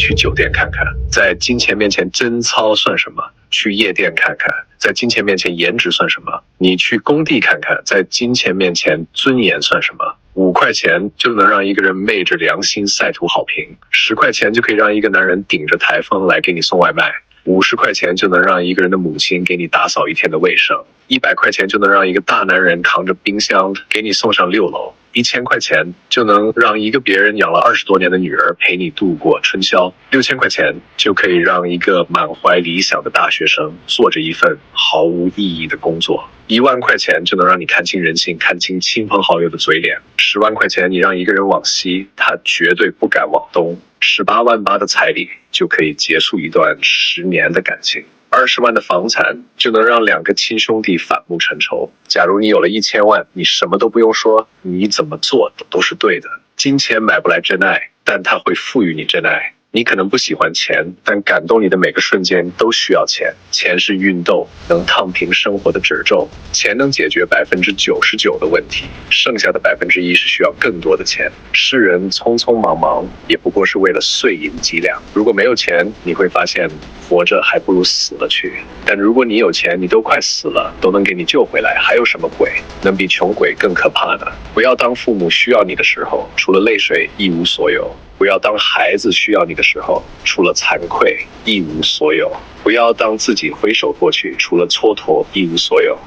去酒店看看。在金钱面前，贞操算什么？去夜店看看。在金钱面前，颜值算什么？你去工地看看。在金钱面前，尊严算什么？5块钱就能让一个人昧着良心晒图好评，10块钱就可以让一个男人顶着台风来给你送外卖，50块钱就能让一个人的母亲给你打扫一天的卫生，100块钱就能让一个大男人扛着冰箱给你送上6楼，1000块钱就能让一个别人养了20多年的女儿陪你度过春宵，6000块钱就可以让一个满怀理想的大学生做着一份毫无意义的工作，1万块钱就能让你看清人性，看清亲朋好友的嘴脸，10万块钱你让一个人往西，他绝对不敢往东，18万8的彩礼就可以结束一段10年的感情。20万的房产就能让2个亲兄弟反目成仇。假如你有了1000万，你什么都不用说，你怎么做都是对的。金钱买不来真爱，但它会赋予你真爱。你可能不喜欢钱，但感动你的每个瞬间都需要钱。钱是熨斗，能烫平生活的褶皱。钱能解决99%的问题，剩下的1%是需要更多的钱。世人匆匆忙忙，也不过是为了碎银几两。如果没有钱，你会发现活着还不如死了去。但如果你有钱，你都快死了，都能给你救回来，还有什么鬼能比穷鬼更可怕呢？不要当父母需要你的时候，除了泪水一无所有。不要当孩子需要你的时候，除了惭愧一无所有。不要当自己挥手过去，除了蹉跎一无所有。